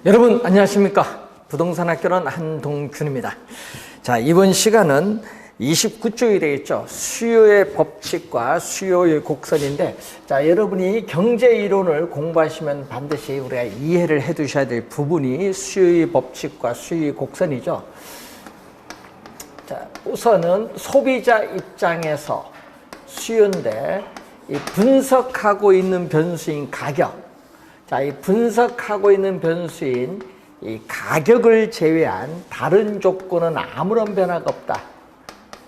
여러분 안녕하십니까? 부동산학교는 한동균입니다. 자, 이번 시간은 29쪽이 되겠죠. 수요의 법칙과 수요의 곡선인데, 자, 여러분이 경제 이론을 공부하시면 반드시 우리가 이해를 해 두셔야 될 부분이 수요의 법칙과 수요의 곡선이죠. 자, 우선은 소비자 입장에서 수요인데, 이 분석하고 있는 변수인 가격. 자, 이 분석하고 있는 변수인 이 가격을 제외한 다른 조건은 아무런 변화가 없다.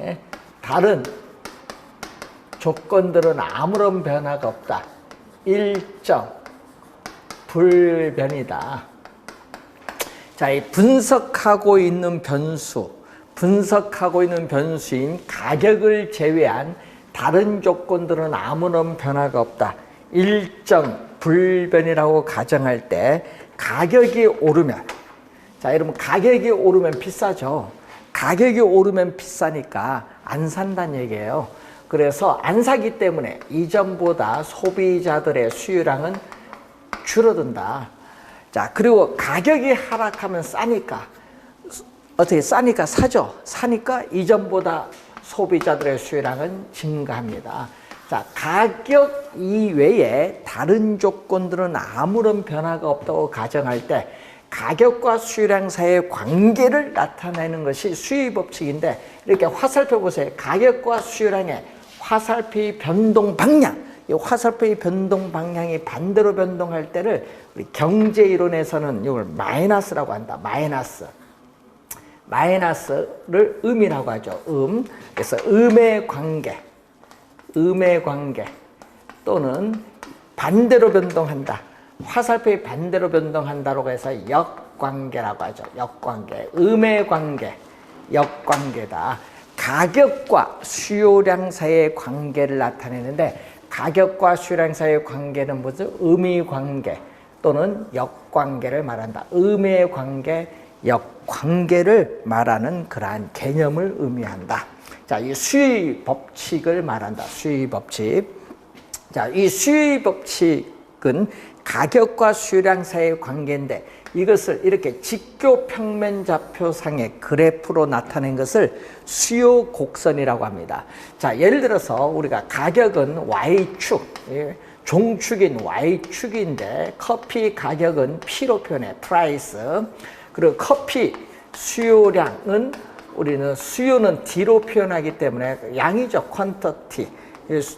예? 다른 조건들은 아무런 변화가 없다. 일정 불변이다. 자, 이 분석하고 있는 변수인 가격을 제외한 다른 조건들은 아무런 변화가 없다. 일정 불변이라고 가정할 때 가격이 오르면, 자, 여러분 가격이 오르면 비싸죠. 가격이 오르면 비싸니까 안 산다는 얘기예요. 그래서 안 사기 때문에 이전보다 소비자들의 수요량은 줄어든다. 자, 그리고 가격이 하락하면 싸니까 어떻게 싸니까 사죠. 사니까 이전보다 소비자들의 수요량은 증가합니다. 자, 가격 이외에 다른 조건들은 아무런 변화가 없다고 가정할 때 가격과 수요량 사이의 관계를 나타내는 것이 수요의 법칙인데, 이렇게 화살표 보세요. 가격과 수요량의 화살표의 변동 방향, 이 화살표의 변동 방향이 반대로 변동할 때를 우리 경제 이론에서는 이걸 마이너스라고 한다. 마이너스를 음이라고 하죠. 그래서 음의 관계 또는 반대로 변동한다. 화살표의 반대로 변동한다고 해서 역관계라고 하죠. 역관계. 음의 관계, 역관계다. 가격과 수요량 사이의 관계를 나타내는데, 가격과 수요량 사이의 관계는 무슨? 음의 관계 또는 역관계를 말한다. 음의 관계, 역관계를 말하는 그러한 개념을 의미한다. 자, 이 수요의 법칙을 말한다. 수요의 법칙. 자, 이 수요의 법칙은 가격과 수요량 사이의 관계인데, 이것을 이렇게 직교 평면 좌표상의 그래프로 나타낸 것을 수요 곡선이라고 합니다. 자, 예를 들어서 우리가 가격은 Y축, 종축인 Y축인데 커피 가격은 P로 표현해, 프라이스. 그리고 커피 수요량은 우리는 수요는 D로 표현하기 때문에 양이죠. 퀀터티.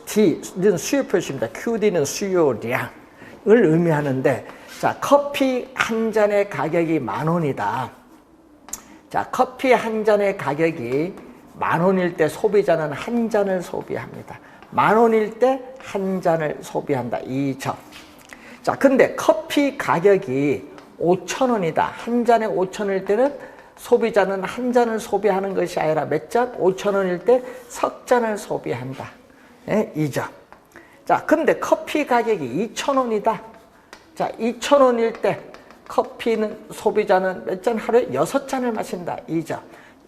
D는 수요 표시입니다. QD는 수요량을 의미하는데, 자, 커피 한 잔의 가격이 10,000원이다. 자, 커피 한 잔의 가격이 10,000원일 때 소비자는 한 잔을 소비합니다. 10,000원일 때 한 잔을 소비한다. 이 점. 자, 근데 커피 가격이 5,000원이다. 한 잔에 5,000원일 때는 소비자는 한 잔을 소비하는 것이 아니라 몇 잔? 5,000원일 때 석 잔을 소비한다. 예? 이 점. 자, 근데 커피 가격이 2,000원이다. 자, 2,000원일 때 커피는 소비자는 몇 잔? 하루에 6잔을 마신다. 이 점.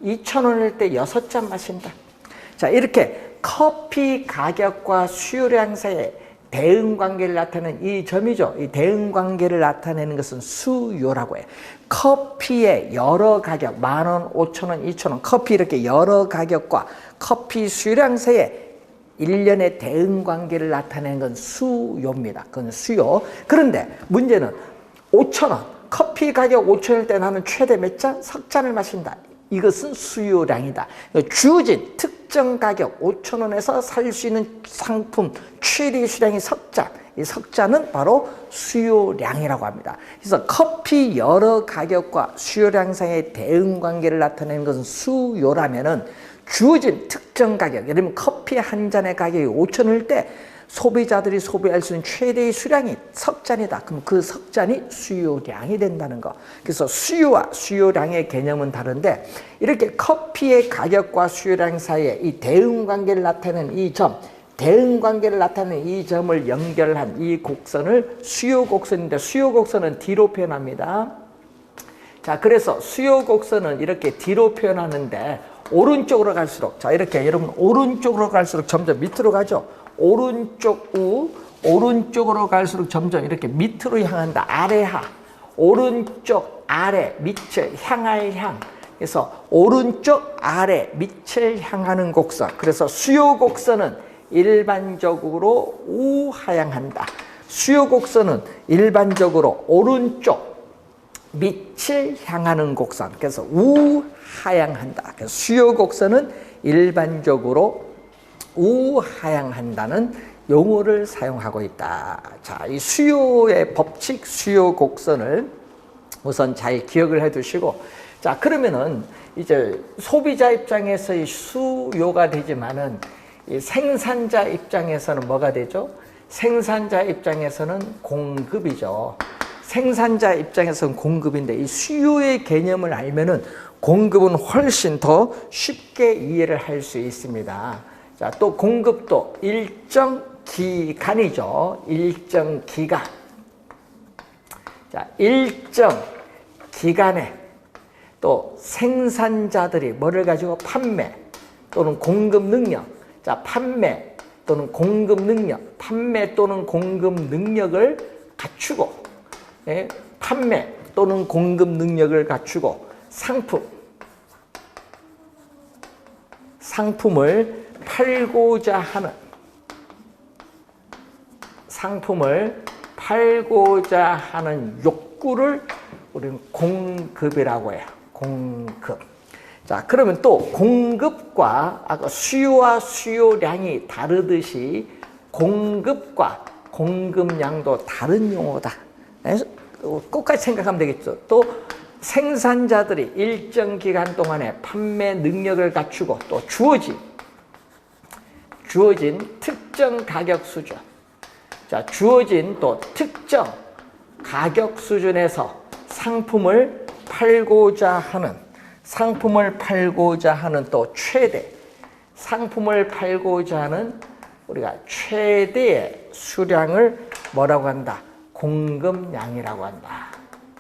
2,000원일 때 6잔 마신다. 자, 이렇게 커피 가격과 수요량 사이의 대응 관계를 나타내는 이 점이죠. 이 대응 관계를 나타내는 것은 수요라고 해요. 커피의 여러 가격, 10,000원, 5,000원, 2,000원, 커피 이렇게 여러 가격과 커피 수요량 사이의 일련의 대응 관계를 나타내는 건 수요입니다. 그건 수요. 그런데 문제는 5,000원, 커피 가격 5,000원일 때 나는 최대 몇 잔? 석 잔을 마신다. 이것은 수요량이다. 주어진 특정 가격 5,000원에서 살 수 있는 상품 최대 수량이 석 잔. 이 석 잔은 바로 수요량이라고 합니다. 그래서 커피 여러 가격과 수요량 사이의 대응 관계를 나타내는 것은 수요라면은, 주어진 특정 가격, 예를 들면 커피 한 잔의 가격이 5,000원일 때 소비자들이 소비할 수 있는 최대의 수량이 석 잔이다. 그럼 그 석 잔이 수요량이 된다는 거. 그래서 수요와 수요량의 개념은 다른데, 이렇게 커피의 가격과 수요량 사이에 이 대응 관계를 나타내는 이 점, 대응 관계를 나타내는 이 점을 연결한 이 곡선을 수요 곡선인데, 수요 곡선은 D로 표현합니다. 자, 그래서 수요 곡선은 이렇게 D로 표현하는데, 오른쪽으로 갈수록, 자, 이렇게 여러분 오른쪽으로 갈수록 점점 밑으로 가죠. 오른쪽으로 갈수록 점점 이렇게 밑으로 향한다. 아래하. 오른쪽 아래 밑을 향할 향. 그래서 오른쪽 아래 밑을 향하는 곡선. 그래서 수요 곡선은 일반적으로 우하향한다. 수요 곡선은 일반적으로 오른쪽 밑을 향하는 곡선. 그래서 우하향한다. 그래서 수요 곡선은 일반적으로 우하향한다는 용어를 사용하고 있다. 자, 이 수요의 법칙, 수요 곡선을 우선 잘 기억을 해 두시고, 자, 그러면은 이제 소비자 입장에서 이 수요가 되지만은 이 생산자 입장에서는 뭐가 되죠? 생산자 입장에서는 공급이죠. 생산자 입장에서는 공급인데 이 수요의 개념을 알면은 공급은 훨씬 더 쉽게 이해를 할 수 있습니다. 자, 또 공급도 일정 기간이죠. 일정 기간. 자, 일정 기간에 또 생산자들이 뭐를 가지고 판매 또는 공급 능력. 자, 판매 또는 공급 능력. 판매 또는 공급 능력을 갖추고, 예, 판매 또는 공급 능력을 갖추고 상품을 팔고자 하는 욕구를 우리는 공급이라고 해요. 공급. 자, 그러면 또 공급과 아까 수요와 수요량이 다르듯이 공급과 공급량도 다른 용어다. 끝까지 생각하면 되겠죠. 또 생산자들이 일정 기간 동안에 판매 능력을 갖추고 또 주어진 특정 가격 수준. 자, 주어진 또 특정 가격 수준에서 상품을 팔고자 하는 또 최대, 상품을 팔고자 하는 우리가 최대의 수량을 뭐라고 한다? 공급량이라고 한다.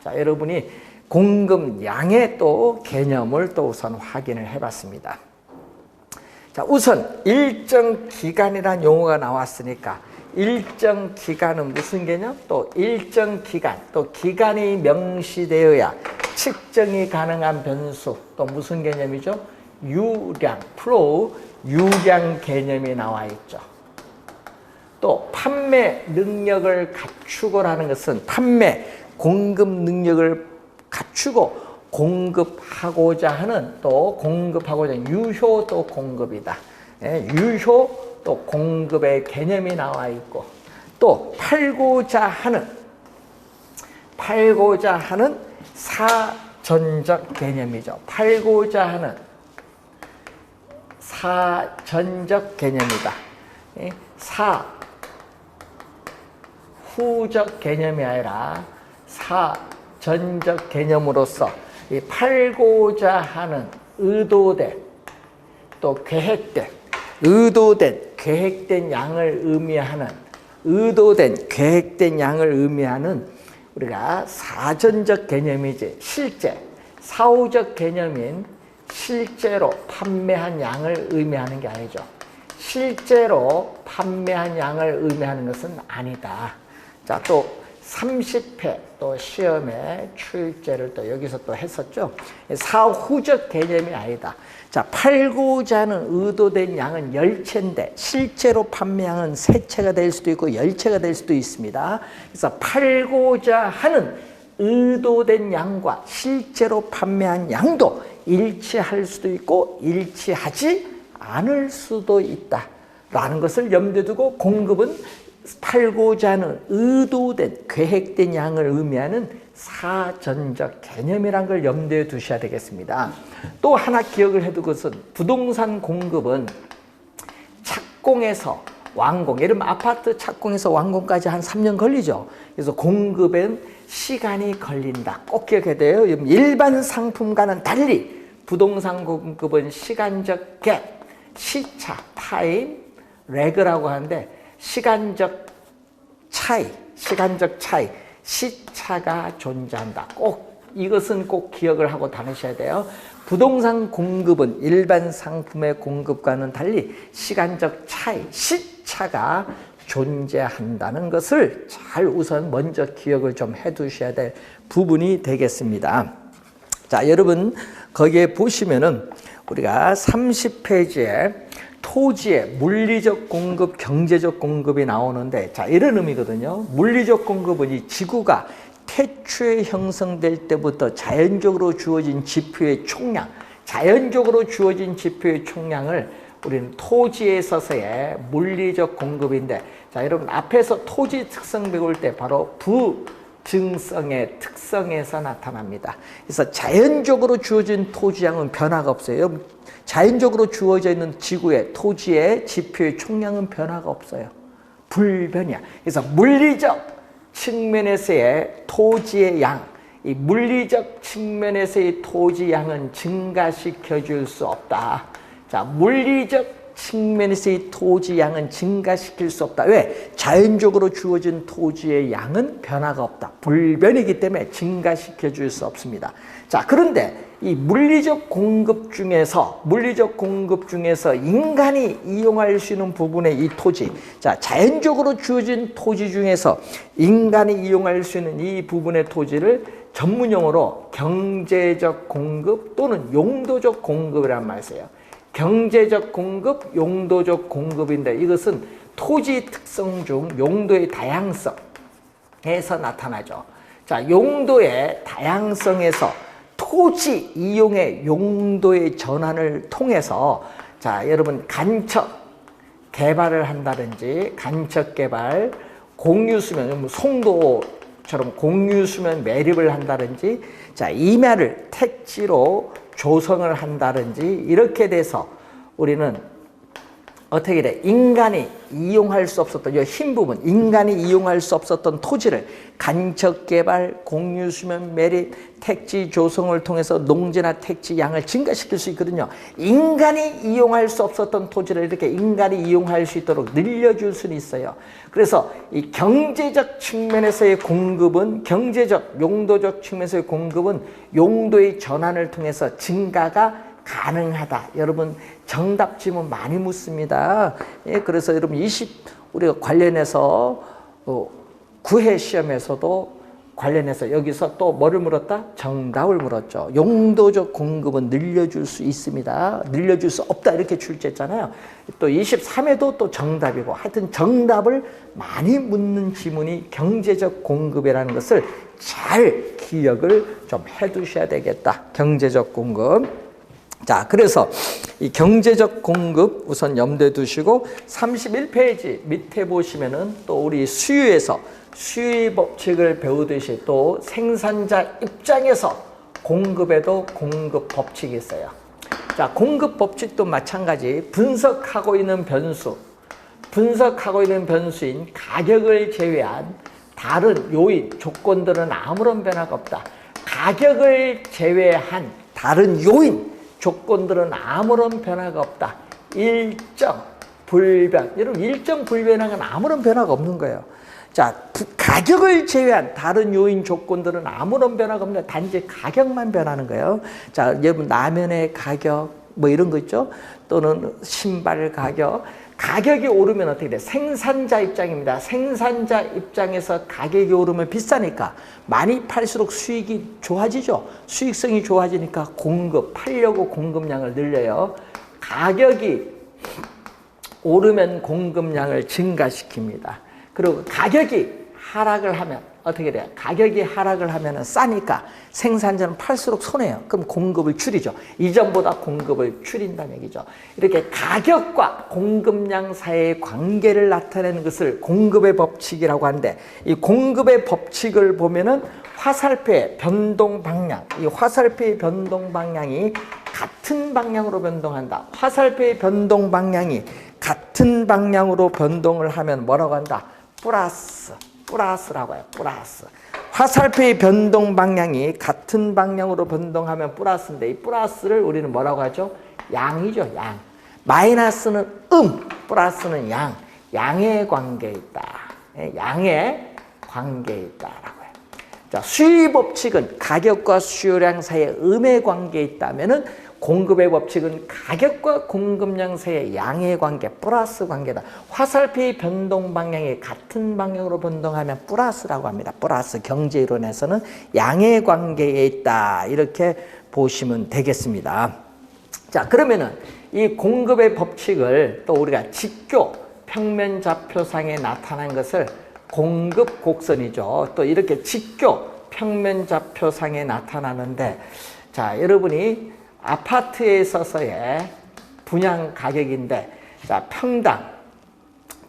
자, 여러분이 공급량의 또 개념을 또 우선 확인을 해봤습니다. 자, 우선 일정 기간이라는 용어가 나왔으니까 일정 기간은 무슨 개념? 또 일정 기간, 또 기간이 명시되어야 측정이 가능한 변수, 또 무슨 개념이죠? 유량, 플로우, 유량 개념이 나와 있죠. 또 판매 능력을 갖추고라는 것은 판매, 공급 능력을 갖추고 공급하고자 하는 유효 또 공급이다. 예, 유효 또 공급의 개념이 나와 있고, 또 팔고자 하는 사전적 개념이죠. 팔고자 하는 사전적 개념이다. 예, 후적 개념이 아니라 사전적 개념으로서 이 팔고자 하는 계획된 양을 의미하는 우리가 사전적 개념이지, 실제 사후적 개념인 실제로 판매한 양을 의미하는 게 아니죠. 실제로 판매한 양을 의미하는 것은 아니다. 자, 또 30회 또 시험에 출제를 또 여기서 또 했었죠. 사후적 개념이 아니다. 자, 팔고자 하는 의도된 양은 열채인데 실제로 판매량은 세채가 될 수도 있고 열채가 될 수도 있습니다. 그래서 팔고자 하는 의도된 양과 실제로 판매한 양도 일치할 수도 있고 일치하지 않을 수도 있다 라는 것을 염두에 두고 공급은 팔고자 하는 의도된 계획된 양을 의미하는 사전적 개념이란 걸 염두에 두셔야 되겠습니다. 또 하나 기억을 해둘 것은 부동산 공급은 착공에서 완공, 예를 들면 아파트 착공에서 완공까지 한 3년 걸리죠. 그래서 공급엔 시간이 걸린다. 꼭 기억해야 돼요. 일반 상품과는 달리 부동산 공급은 시간적 갭, 시차, 타임, 레그라고 하는데 시간적 차이, 시차가 존재한다. 이것은 꼭 기억을 하고 다니셔야 돼요. 부동산 공급은 일반 상품의 공급과는 달리 시간적 차이, 시차가 존재한다는 것을 잘 우선 먼저 기억을 좀 해두셔야 될 부분이 되겠습니다. 자, 여러분 거기에 보시면은 우리가 30페이지에 토지의 물리적 공급, 경제적 공급이 나오는데, 자, 이런 의미거든요. 물리적 공급은 이 지구가 태초에 형성될 때부터 자연적으로 주어진 지표의 총량, 자연적으로 주어진 지표의 총량을 우리는 토지에 있어서의 물리적 공급인데, 자, 여러분 앞에서 토지 특성 배울 때 바로 부증성의 특성에서 나타납니다. 그래서 자연적으로 주어진 토지량은 변화가 없어요. 자연적으로 주어져 있는 지구의 토지의 지표의 총량은 변화가 없어요. 불변이야. 그래서 물리적 측면에서의 토지의 양, 이 물리적 측면에서의 토지 양은 증가시켜 줄 수 없다. 자, 물리적 측면에서의 토지 양은 증가시킬 수 없다. 왜? 자연적으로 주어진 토지의 양은 변화가 없다. 불변이기 때문에 증가시켜 줄 수 없습니다. 자, 그런데 이 물리적 공급 중에서 인간이 이용할 수 있는 부분의 이 토지, 자, 자연적으로 주어진 토지 중에서 인간이 이용할 수 있는 이 부분의 토지를 전문용어로 경제적 공급 또는 용도적 공급이란 말을 써요. 경제적 공급, 용도적 공급인데, 이것은 토지 특성 중 용도의 다양성에서 나타나죠. 자, 용도의 다양성에서 토지 이용의 용도의 전환을 통해서, 자, 여러분 간척 개발을 한다든지, 간척 개발, 공유수면, 송도처럼 공유수면 매립을 한다든지, 자, 임야를 택지로 조성을 한다든지, 이렇게 돼서 우리는 어떻게 돼? 인간이 이용할 수 없었던, 이 흰 부분, 인간이 이용할 수 없었던 토지를 간척 개발, 공유 수면 매립, 택지 조성을 통해서 농지나 택지 양을 증가시킬 수 있거든요. 인간이 이용할 수 없었던 토지를 이렇게 인간이 이용할 수 있도록 늘려줄 수는 있어요. 그래서 이 경제적 측면에서의 공급은, 경제적, 용도적 측면에서의 공급은 용도의 전환을 통해서 증가가 가능하다. 여러분 정답 질문 많이 묻습니다. 예, 그래서 여러분 우리가 관련해서 9회 시험에서도 관련해서 여기서 또 뭐를 물었다? 정답을 물었죠. 용도적 공급은 늘려줄 수 있습니다. 늘려줄 수 없다 이렇게 출제했잖아요. 또 23회도 또 정답이고, 하여튼 정답을 많이 묻는 지문이 경제적 공급이라는 것을 잘 기억을 좀 해두셔야 되겠다. 경제적 공급. 자, 그래서 이 경제적 공급 우선 염두에 두시고 31페이지 밑에 보시면은 또 우리 수유에서 수유 법칙을 배우듯이 또 생산자 입장에서 공급에도 공급 법칙이 있어요. 자, 공급 법칙도 마찬가지. 분석하고 있는 변수인 가격을 제외한 다른 요인, 조건들은 아무런 변화가 없다. 가격을 제외한 다른 요인, 조건들은 아무런 변화가 없다. 일정 불변. 여러분 일정 불변하면 아무런 변화가 없는 거예요. 자, 가격을 제외한 다른 요인 조건들은 아무런 변화가 없는데 단지 가격만 변하는 거예요. 자, 여러분 라면의 가격 뭐 이런 거 있죠? 또는 신발 가격. 가격이 오르면 어떻게 돼? 생산자 입장입니다. 생산자 입장에서 가격이 오르면 비싸니까 많이 팔수록 수익이 좋아지죠. 수익성이 좋아지니까 팔려고 공급량을 늘려요. 가격이 오르면 공급량을 증가시킵니다. 그리고 가격이 하락을 하면 어떻게 돼요? 가격이 하락을 하면 싸니까 생산자는 팔수록 손해요. 그럼 공급을 줄이죠. 이전보다 공급을 줄인다는 얘기죠. 이렇게 가격과 공급량 사이의 관계를 나타내는 것을 공급의 법칙이라고 하는데, 이 공급의 법칙을 보면은 화살표의 변동 방향, 이 화살표의 변동 방향이 같은 방향으로 변동한다. 화살표의 변동 방향이 같은 방향으로 변동을 하면 뭐라고 한다? 플러스라고 해요. 플러스. 화살표의 변동 방향이 같은 방향으로 변동하면 플러스인데, 이 플러스를 우리는 뭐라고 하죠? 양이죠, 양. 마이너스는 플러스는 양. 양의 관계에 있다. 양의 관계에 있다라고 해요. 자, 수요 법칙은 가격과 수요량 사이에 음의 관계에 있다면은 공급의 법칙은 가격과 공급량 사이의 양의 관계, 플러스 관계다. 화살표의 변동 방향이 같은 방향으로 변동하면 플러스라고 합니다. 플러스, 경제 이론에서는 양의 관계에 있다. 이렇게 보시면 되겠습니다. 자, 그러면은 이 공급의 법칙을 또 우리가 직교 평면 좌표상에 나타난 것을 공급 곡선이죠. 또 이렇게 직교 평면 좌표상에 나타나는데, 자, 여러분이 아파트에 있어서의 분양 가격인데, 자,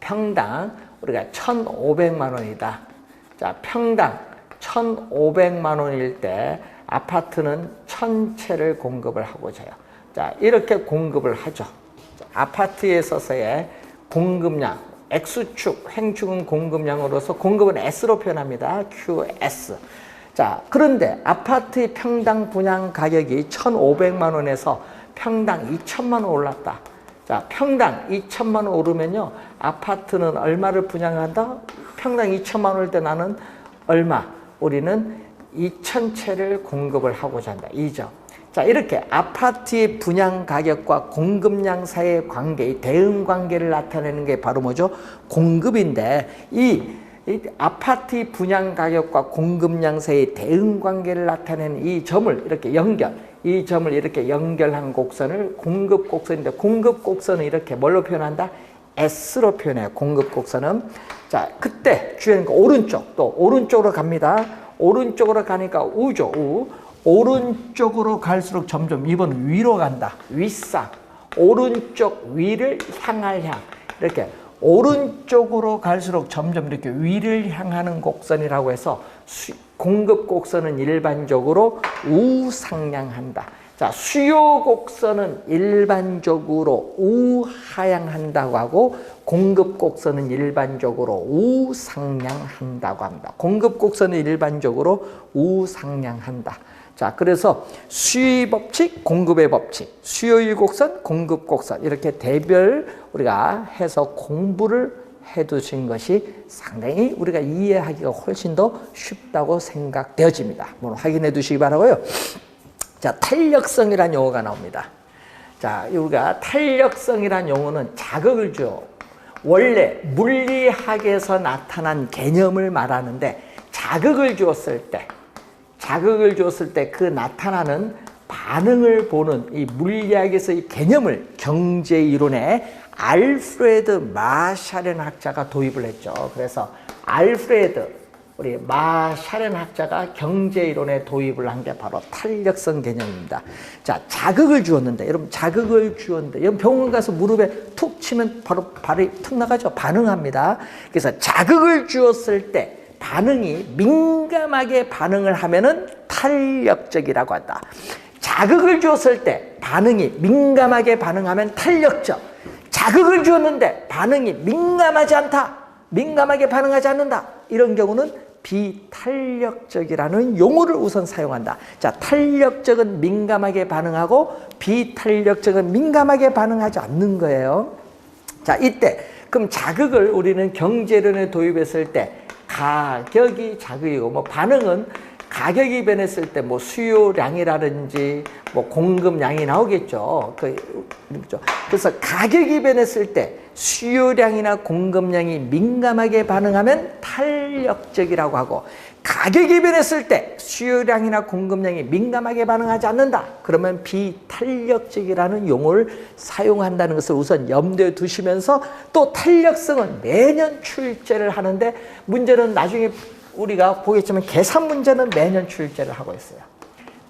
평당 우리가 1,500만 원이다. 자, 평당 1,500만 원일 때 아파트는 1,000채를 공급을 하고자 해요. 자, 이렇게 공급을 하죠. 자, 아파트에 있어서의 공급량, X축, 횡축은 공급량으로서 공급은 S로 표현합니다. QS. 자, 그런데 아파트의 평당 분양 가격이 1,500만 원에서 평당 2,000만 원 올랐다. 자, 평당 2,000만 원 오르면요, 아파트는 얼마를 분양한다? 평당 2,000만 원일 때 나는 얼마? 우리는 2,000채를 공급을 하고자 한다. 이죠. 자, 이렇게 아파트의 분양 가격과 공급량 사이의 관계, 이 대응 관계를 나타내는 게 바로 뭐죠? 공급인데, 이 아파트 분양 가격과 공급량 사이의 대응 관계를 나타내는 이 점을 이렇게 연결한 곡선을 공급 곡선인데, 공급 곡선은 이렇게 뭘로 표현한다? S로 표현해요. 공급 곡선은. 자, 그때 주의하는 거 오른쪽, 또 오른쪽으로 갑니다. 오른쪽으로 가니까 우죠, 우. 오른쪽으로 갈수록 점점 이번 위로 간다. 윗상. 오른쪽 위를 향할 향. 이렇게 오른쪽으로 갈수록 점점 이렇게 위를 향하는 곡선이라고 해서 공급 곡선은 일반적으로 우상향한다. 자, 수요 곡선은 일반적으로 우하향한다고 하고, 공급 곡선은 일반적으로 우상향한다고 합니다. 공급 곡선은 일반적으로 우상향한다. 자, 그래서 수요의 법칙, 공급의 법칙, 수요의 곡선, 공급 곡선, 이렇게 대별 우리가 해서 공부를 해두신 것이 상당히 우리가 이해하기가 훨씬 더 쉽다고 생각되어집니다. 한번 확인해 두시기 바라고요. 자, 탄력성이라는 용어가 나옵니다. 자, 우리가 탄력성이라는 용어는 자극을 줘. 원래 물리학에서 나타난 개념을 말하는데, 자극을 주었을 때 그 나타나는 반응을 보는 이 물리학에서 이 개념을 경제 이론에 알프레드 마샬렌 학자가 도입을 했죠. 그래서 우리 마샬렌 학자가 경제 이론에 도입을 한 게 바로 탄력성 개념입니다. 자, 자극을 주었는데, 여러분 여러분 병원 가서 무릎에 툭 치면 바로 발이 툭 나가죠. 반응합니다. 그래서 자극을 주었을 때 반응이 민감하게 반응을 하면은 탄력적이라고 한다. 자극을 주었을 때 반응이 민감하게 반응하면 탄력적. 자극을 주었는데 반응이 민감하게 반응하지 않는다. 이런 경우는 비탄력적이라는 용어를 우선 사용한다. 자, 탄력적은 민감하게 반응하고 비탄력적은 민감하게 반응하지 않는 거예요. 자, 이때 그럼 자극을 우리는 경제론에 도입했을 때 가격이 자극이고, 반응은 가격이 변했을 때 수요량이라든지 공급량이 나오겠죠. 그래서 가격이 변했을 때 수요량이나 공급량이 민감하게 반응하면 탄력적이라고 하고, 가격이 변했을 때 수요량이나 공급량이 민감하게 반응하지 않는다. 그러면 비탄력적이라는 용어를 사용한다는 것을 우선 염두에 두시면서, 또 탄력성은 매년 출제를 하는데, 문제는 나중에 우리가 보겠지만 계산 문제는 매년 출제를 하고 있어요.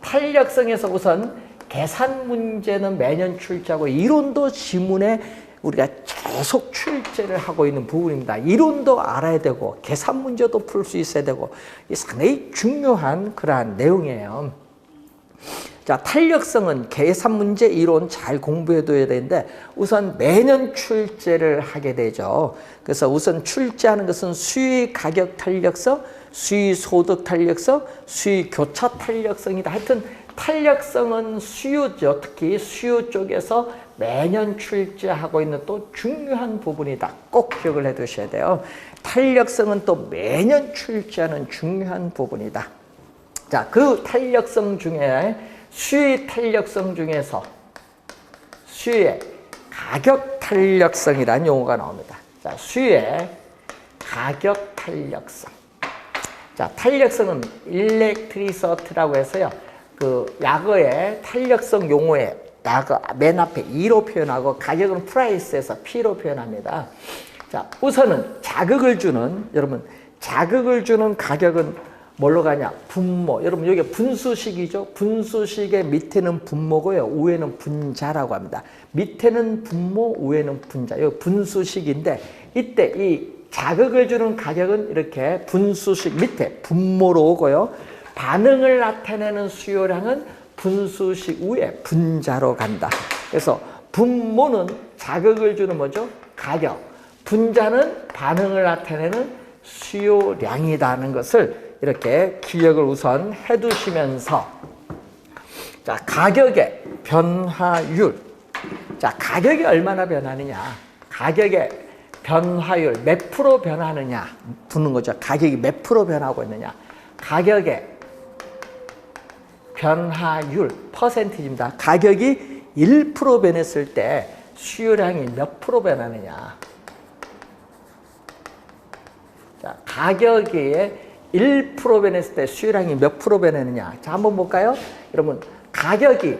탄력성에서 우선 계산 문제는 매년 출제하고, 이론도 지문에 우리가 계속 출제를 하고 있는 부분입니다. 이론도 알아야 되고 계산 문제도 풀 수 있어야 되고, 이 상당히 중요한 그러한 내용이에요. 자, 탄력성은 계산 문제 이론 잘 공부해둬야 되는데 우선 매년 출제를 하게 되죠. 그래서 우선 출제하는 것은 수의 가격 탄력성, 수의 소득 탄력성, 수의 교차 탄력성이다. 하여튼 탄력성은 수요죠. 특히 수요 쪽에서 매년 출제하고 있는 또 중요한 부분이다. 꼭 기억을 해 두셔야 돼요. 탄력성은 또 매년 출제하는 중요한 부분이다. 자, 그 탄력성 중에 수의 탄력성 중에서 수의 가격 탄력성이라는 용어가 나옵니다. 자, 수의 가격 탄력성. 자, 탄력성은 일렉트리서트라고 해서요. 그 약어의 탄력성 용어에 약어 맨 앞에 E로 표현하고 가격은 프라이스에서 P로 표현합니다. 자, 우선은 자극을 주는, 여러분, 자극을 주는 가격은 뭘로 가냐? 분모. 여러분, 여기 분수식이죠? 분수식의 밑에는 분모고요. 위에는 분자라고 합니다. 밑에는 분모, 위에는 분자. 여기 분수식인데, 이때 이 자극을 주는 가격은 이렇게 분수식 밑에 분모로 오고요. 반응을 나타내는 수요량은 분수식 위에 분자로 간다. 그래서 분모는 자극을 주는 뭐죠? 가격. 분자는 반응을 나타내는 수요량이라는 것을 이렇게 기억을 우선 해두시면서, 자, 가격의 변화율. 자, 가격이 얼마나 변하느냐? 가격의 변화율 몇 프로 변하느냐? 묻는 거죠. 가격이 몇 프로 변하고 있느냐? 가격의 변화율 퍼센티지입니다. 가격이 1% 변했을 때 수요량이 몇 프로 변하느냐? 자, 가격이 1% 변했을 때 수요량이 몇 프로 변했느냐? 자, 한번 볼까요? 여러분, 가격이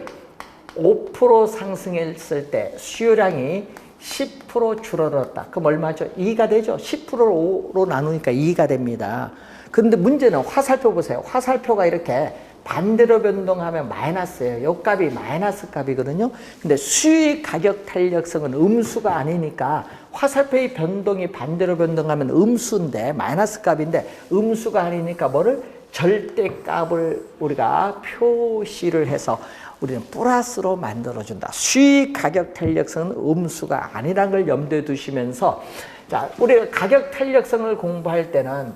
5% 상승했을 때 수요량이 10% 줄어들었다. 그럼 얼마죠? 2가 되죠? 10%를 5로 나누니까 2가 됩니다. 근데 문제는 화살표 보세요. 화살표가 이렇게 반대로 변동하면 마이너스예요. 요 값이 마이너스 값이거든요. 근데 수의 가격 탄력성은 음수가 아니니까 화살표의 변동이 반대로 변동하면 음수인데, 마이너스 값인데 음수가 아니니까 뭐를? 절대값을 우리가 표시를 해서 우리는 플러스로 만들어준다. 수의 가격 탄력성은 음수가 아니라는 걸 염두에 두시면서, 자, 우리가 가격 탄력성을 공부할 때는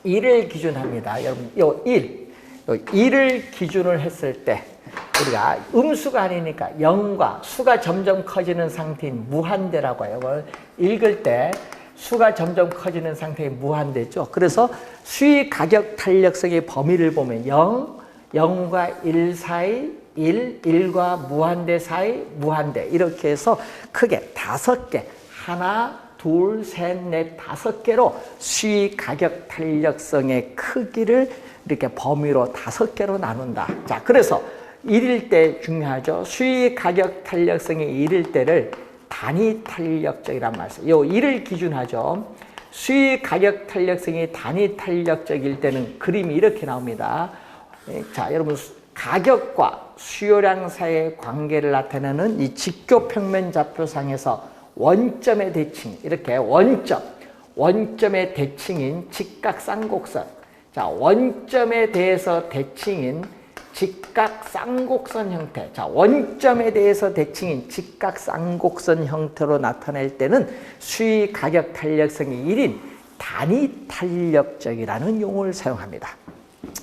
1을 기준합니다. 여러분, 요 1을 기준을 했을 때 우리가 음수가 아니니까 0과 수가 점점 커지는 상태인 무한대라고 해요. 이걸 읽을 때 수가 점점 커지는 상태인 무한대죠. 그래서 수의 가격 탄력성의 범위를 보면 0, 0과 1 사이, 1과 무한대 사이, 무한대, 이렇게 해서 크게 5개, 하나, 둘, 셋, 넷, 5개로 수의 가격 탄력성의 크기를 이렇게 범위로 5개로 나눈다. 자, 그래서 1일 때 중요하죠. 수의 가격 탄력성이 1일 때를 단위 탄력적이란 말이에요. 요 1을 기준하죠. 수의 가격 탄력성이 단위 탄력적일 때는 그림이 이렇게 나옵니다. 자, 여러분, 가격과 수요량 사이의 관계를 나타내는 이 직교평면 좌표상에서 원점의 대칭, 이렇게 원점의 대칭인 직각쌍곡선. 자, 원점에 대해서 대칭인 직각쌍곡선 형태. 자, 원점에 대해서 대칭인 직각쌍곡선 형태로 나타낼 때는 수의 가격 탄력성이 1인 단위 탄력적이라는 용어를 사용합니다.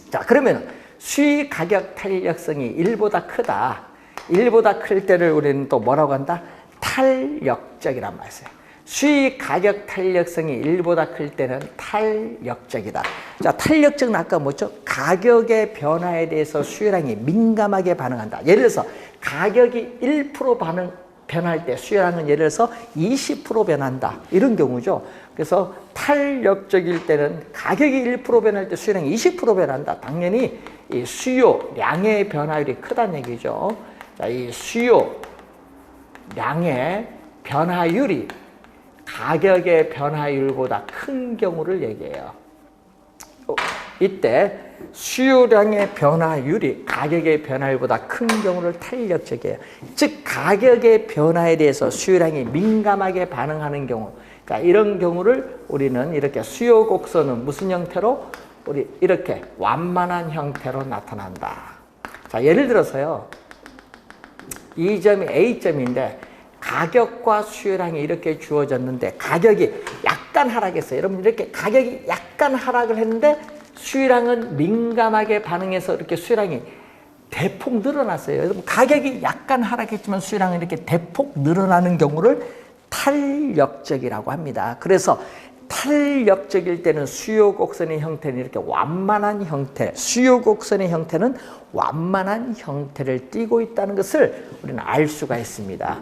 자, 그러면 수의 가격 탄력성이 1보다 크다. 1보다 클 때를 우리는 또 뭐라고 한다? 탄력적이란 말이에요. 수의 가격 탄력성이 1보다 클 때는 탄력적이다. 자, 탄력적은 아까 뭐죠? 가격의 변화에 대해서 수요량이 민감하게 반응한다. 예를 들어서 가격이 1% 변할 때 수요량은 예를 들어서 20% 변한다. 이런 경우죠. 그래서 탄력적일 때는 가격이 1% 변할 때 수요량이 20% 변한다. 당연히 이 수요량의 변화율이 크다는 얘기죠. 자, 이 수요량의 변화율이 가격의 변화율보다 큰 경우를 얘기해요. 이때 수요량의 변화율이 가격의 변화율보다 큰 경우를 탄력적이에요. 즉, 가격의 변화에 대해서 수요량이 민감하게 반응하는 경우, 그러니까 이런 경우를 우리는 이렇게 수요 곡선은 무슨 형태로? 우리 이렇게 완만한 형태로 나타난다. 자, 예를 들어서요, 이 점이 A점인데 가격과 수요량이 이렇게 주어졌는데 가격이 약간 하락했어요. 여러분, 이렇게 가격이 약간 하락을 했는데 수요량은 민감하게 반응해서 이렇게 수요량이 대폭 늘어났어요. 여러분, 가격이 약간 하락했지만 수요량은 이렇게 대폭 늘어나는 경우를 탄력적이라고 합니다. 그래서 탄력적일 때는 수요 곡선의 형태는 이렇게 완만한 형태, 수요 곡선의 형태는 완만한 형태를 띠고 있다는 것을 우리는 알 수가 있습니다.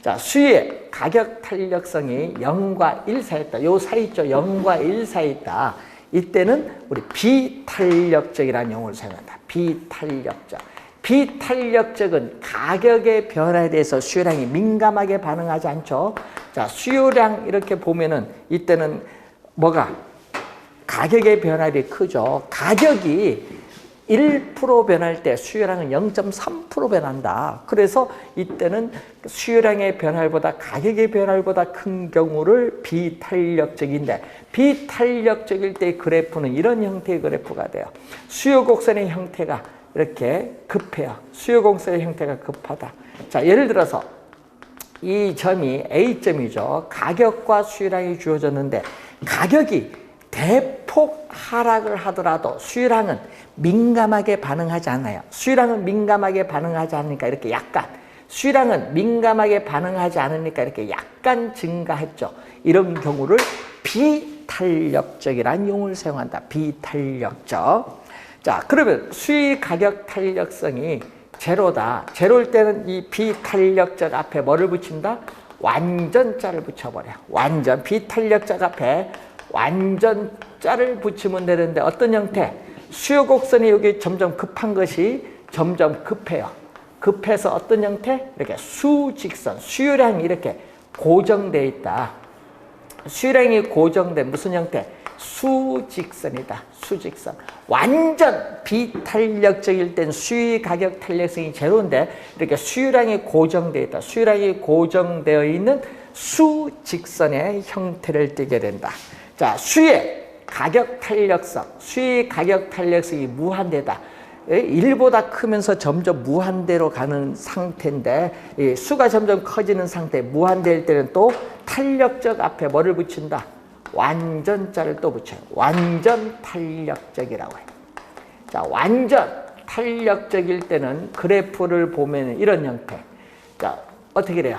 자, 수의 가격 탄력성이 0과 1 사이에 있다. 요 사이 있죠. 0과 1 사이에 있다. 이때는 우리 비탄력적이라는 용어를 사용한다. 비탄력적. 비탄력적은 가격의 변화에 대해서 수요량이 민감하게 반응하지 않죠. 자, 수요량 이렇게 보면은 이때는 뭐가? 가격의 변화율이 크죠. 가격이 1% 변할 때 수요량은 0.3% 변한다. 그래서 이때는 수요량의 변화율보다 가격의 변화율보다 큰 경우를 비탄력적인데, 비탄력적일 때 그래프는 이런 형태의 그래프가 돼요. 수요 곡선의 형태가 이렇게 급해요. 수요 곡선의 형태가 급하다. 자, 예를 들어서 이 점이 A점이죠. 가격과 수요량이 주어졌는데 가격이 대폭 하락을 하더라도 수요량은 민감하게 반응하지 않아요. 수요량은 민감하게 반응하지 않으니까 이렇게 약간, 수요량은 민감하게 반응하지 않으니까 이렇게 약간 증가했죠. 이런 경우를 비탄력적이라는 용어를 사용한다. 비탄력적. 자, 그러면 수의 가격 탄력성이 제로다. 제로일 때는 이 비탄력적 앞에 뭐를 붙인다? 완전자를 붙여버려. 완전, 비탄력적 앞에 완전자를 붙이면 되는데 어떤 형태? 수요 곡선이 여기 점점 급한 것이 점점 급해요. 급해서 어떤 형태? 이렇게 수직선, 수요량이 이렇게 고정되어 있다. 수요량이 고정된 무슨 형태? 수직선이다. 수직선. 완전 비탄력적일 땐 수의 가격 탄력성이 제로인데 이렇게 수요량이 고정되어 있다. 수요량이 고정되어 있는 수직선의 형태를 띠게 된다. 자, 수의 가격 탄력성, 수의 가격 탄력성이 무한대다. 1보다 크면서 점점 무한대로 가는 상태인데 수가 점점 커지는 상태, 무한대일 때는 또 탄력적 앞에 뭐를 붙인다? 완전자를 또 붙여요. 완전 탄력적이라고 해요. 자, 완전 탄력적일 때는 그래프를 보면 이런 형태. 자, 어떻게 돼요?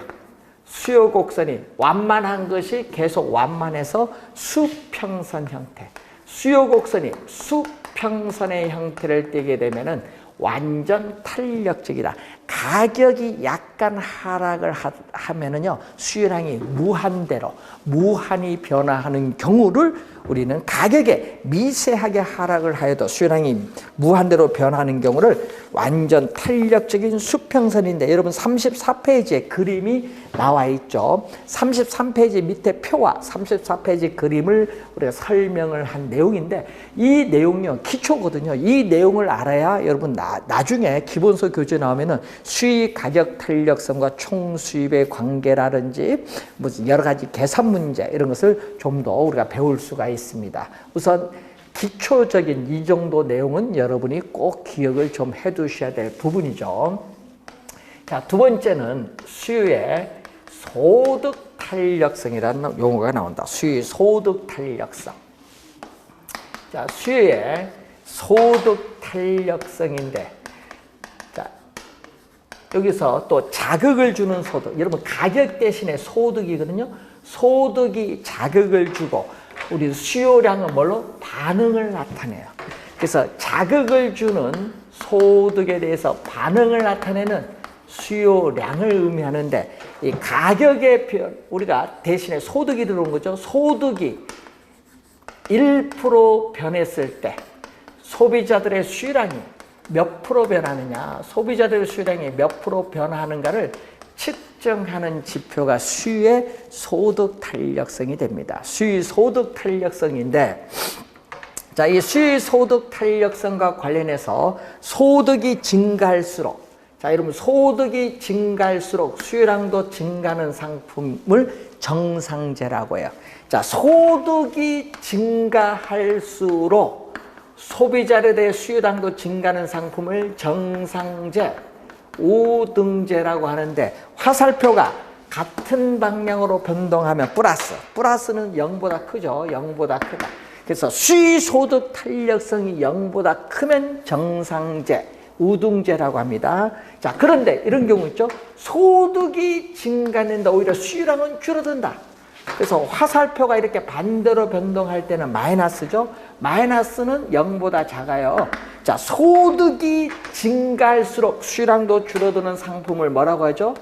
수요 곡선이 완만한 것이 계속 완만해서 수평선 형태. 수요 곡선이 수평선의 형태를 띠게 되면은 완전 탄력적이다. 가격이 약간 하락을 하면은요, 수요량이 무한대로, 무한히 변화하는 경우를 우리는 가격에 미세하게 하락을 하여도 수요량이 무한대로 변하는 경우를 완전 탄력적인 수평선인데, 여러분 34페이지에 그림이 나와 있죠. 33페이지 밑에 표와 34페이지 그림을 우리가 설명을 한 내용인데, 이 내용이 기초거든요. 이 내용을 알아야 여러분 나중에 기본서 교재 나오면은 수익 가격 탄력성과 총 수입의 관계라든지 무슨 여러 가지 계산 문제 이런 것을 좀 더 우리가 배울 수가 있습니다. 우선 기초적인 이 정도 내용은 여러분이 꼭 기억을 좀 해두셔야 될 부분이죠. 자, 두 번째는 수요의 소득 탄력성이라는 용어가 나온다. 수요의 소득 탄력성. 자, 수요의 소득 탄력성인데, 자, 여기서 또 자극을 주는 소득. 여러분, 가격 대신에 소득이거든요. 소득이 자극을 주고, 우리 수요량은 뭘로? 반응을 나타내요. 그래서 자극을 주는 소득에 대해서 반응을 나타내는 수요량을 의미하는데, 이 가격의 별, 우리가 대신에 소득이 들어온 거죠. 소득이 1% 변했을 때 소비자들의 수요량이 몇 프로 변하느냐, 소비자들의 수요량이 몇 프로 변하는가를 측정하는 지표가 수요의 소득 탄력성이 됩니다. 수요의 소득 탄력성인데, 자, 이 수요의 소득 탄력성과 관련해서 소득이 증가할수록, 자, 여러분, 소득이 증가할수록 수요량도 증가하는 상품을 정상제라고 해요. 자, 소득이 증가할수록 소비자들의 수요량도 증가하는 상품을 정상제, 우등제라고 하는데, 화살표가 같은 방향으로 변동하면 플러스, 플러스는 0보다 크죠. 0보다 크다. 그래서 수의소득 탄력성이 0보다 크면 정상제, 우등제라고 합니다. 자, 그런데 이런 경우 있죠. 소득이 증가한다. 오히려 수요량은 줄어든다. 그래서 화살표가 이렇게 반대로 변동할 때는 마이너스죠. 마이너스는 0보다 작아요. 자, 소득이 증가할수록 수량도 줄어드는 상품을 뭐라고 하죠?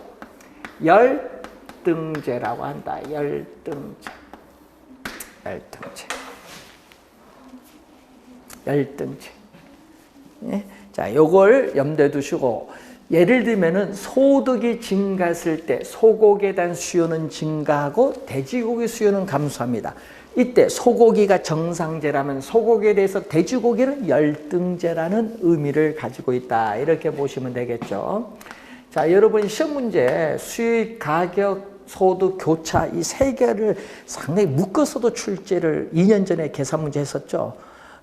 열등제라고 한다. 열등제. 예? 자, 요걸 염두에 두시고, 예를 들면은 소득이 증가했을 때 소고기에 대한 수요는 증가하고 돼지고기 수요는 감소합니다. 이때 소고기가 정상제라면 소고기에 대해서 돼지고기는 열등제라는 의미를 가지고 있다. 이렇게 보시면 되겠죠. 자, 여러분 시험 문제 수익, 가격, 소득, 교차 이 세 개를 상당히 묶어서도 출제를 2년 전에 계산 문제 했었죠.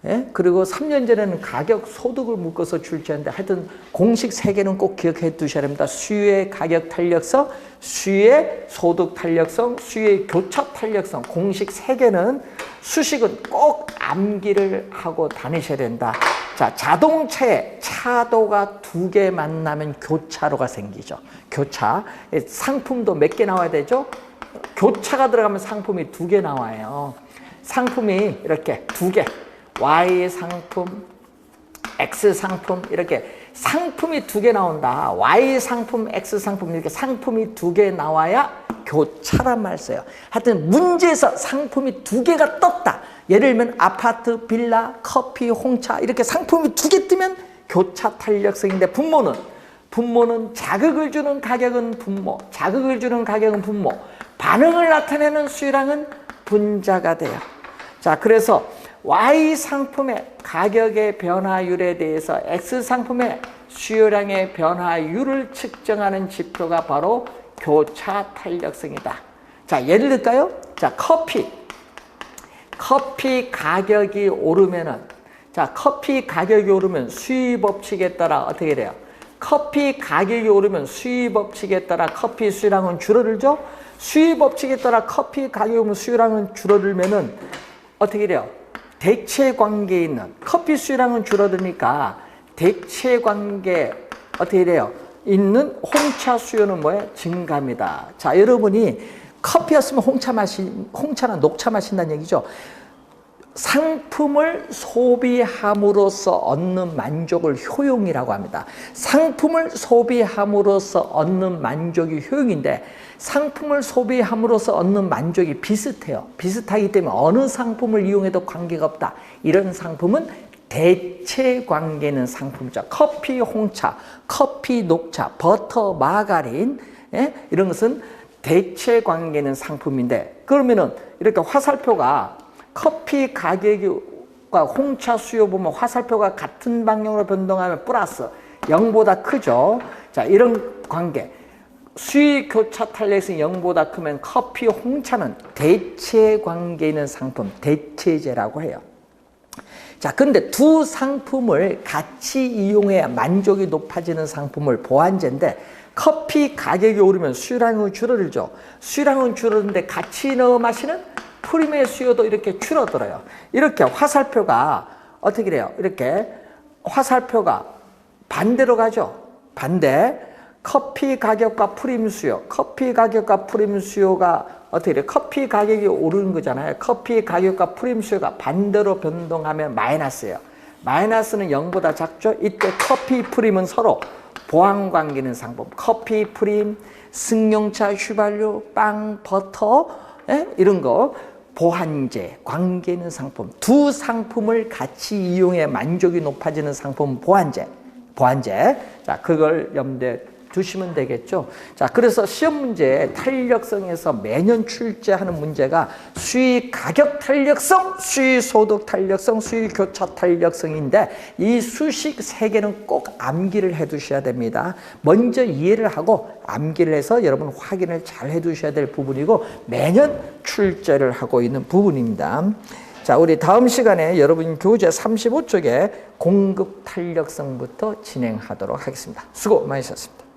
예? 그리고 3년 전에는 가격, 소득을 묶어서 출제했는데 하여튼 공식 3개는 꼭 기억해 두셔야 됩니다. 수요의 가격 탄력성, 수요의 소득 탄력성, 수요의 교차 탄력성 공식 3개는 수식은 꼭 암기를 하고 다니셔야 된다. 자, 자동차에 차도가 2개 만나면 교차로가 생기죠. 교차. 상품도 몇 개 나와야 되죠? 교차가 들어가면 상품이 2개 나와요. 상품이 이렇게 2개. Y 상품, X 상품 이렇게 상품이 2개 나온다. Y 상품, X 상품 이렇게 상품이 2개 나와야 교차란 말 써요. 하여튼 문제에서 상품이 2개가 떴다. 예를 들면 아파트, 빌라, 커피, 홍차 이렇게 상품이 2개 뜨면 교차 탄력성인데 분모는 자극을 주는 가격은 분모, 자극을 주는 가격은 분모, 반응을 나타내는 수요량은 분자가 돼요. 자, 그래서 Y 상품의 가격의 변화율에 대해서 X 상품의 수요량의 변화율을 측정하는 지표가 바로 교차 탄력성이다. 자, 예를 들까요? 자, 커피 가격이 오르면은, 자, 커피 가격이 오르면 수요 법칙에 따라 어떻게 돼요? 커피 가격이 오르면 수요 법칙에 따라 커피 수요량은 줄어들죠? 수요 법칙에 따라 커피 가격이 오르면 수요량은 줄어들면은 어떻게 돼요? 대체 관계에 있는 커피 수요량은 줄어드니까 대체 관계 어떻게 돼요? 있는 홍차 수요는 뭐예요? 증가합니다. 자, 여러분이 커피였으면 홍차나 녹차 마신다는 얘기죠. 상품을 소비함으로써 얻는 만족을 효용이라고 합니다. 상품을 소비함으로써 얻는 만족이 효용인데 상품을 소비함으로써 얻는 만족이 비슷해요. 비슷하기 때문에 어느 상품을 이용해도 관계가 없다. 이런 상품은 대체 관계는 상품이죠. 커피, 홍차, 커피, 녹차, 버터, 마가린 이런 것은 대체 관계는 상품인데 그러면은 이렇게 화살표가 커피 가격과 홍차 수요 보면 화살표가 같은 방향으로 변동하면 플러스 0보다 크죠. 자, 이런 관계. 수요 교차 탄력성이 0보다 크면 커피, 홍차는 대체 관계에 있는 상품, 대체제라고 해요. 자, 근데 두 상품을 같이 이용해야 만족이 높아지는 상품을 보완제인데 커피 가격이 오르면 수요량은 줄어들죠. 수요량은 줄어드는데 같이 넣어 마시는 프림의 수요도 이렇게 줄어들어요. 이렇게 화살표가 어떻게 돼요? 이렇게 화살표가 반대로 가죠. 반대. 커피 가격과 프림 수요. 커피 가격과 프림 수요가 어떻게 돼요? 커피 가격이 오르는 거잖아요. 커피 가격과 프림 수요가 반대로 변동하면 마이너스예요. 마이너스는 0보다 작죠. 이때 커피, 프림은 서로 보완관계는 상품. 커피, 프림, 승용차, 휘발유, 빵, 버터 이런 거 보완제, 관계는 상품. 두 상품을 같이 이용해 만족이 높아지는 상품 보완제. 자, 그걸 염두에 두시면 되겠죠. 자, 그래서 시험 문제 탄력성에서 매년 출제하는 문제가 수익 가격 탄력성, 수익 소득 탄력성, 수익 교차 탄력성인데 이 수식 3개는 꼭 암기를 해 두셔야 됩니다. 먼저 이해를 하고 암기를 해서 여러분 확인을 잘 해 두셔야 될 부분이고 매년 출제를 하고 있는 부분입니다. 자, 우리 다음 시간에 여러분 교재 35쪽에 공급 탄력성부터 진행하도록 하겠습니다. 수고 많으셨습니다.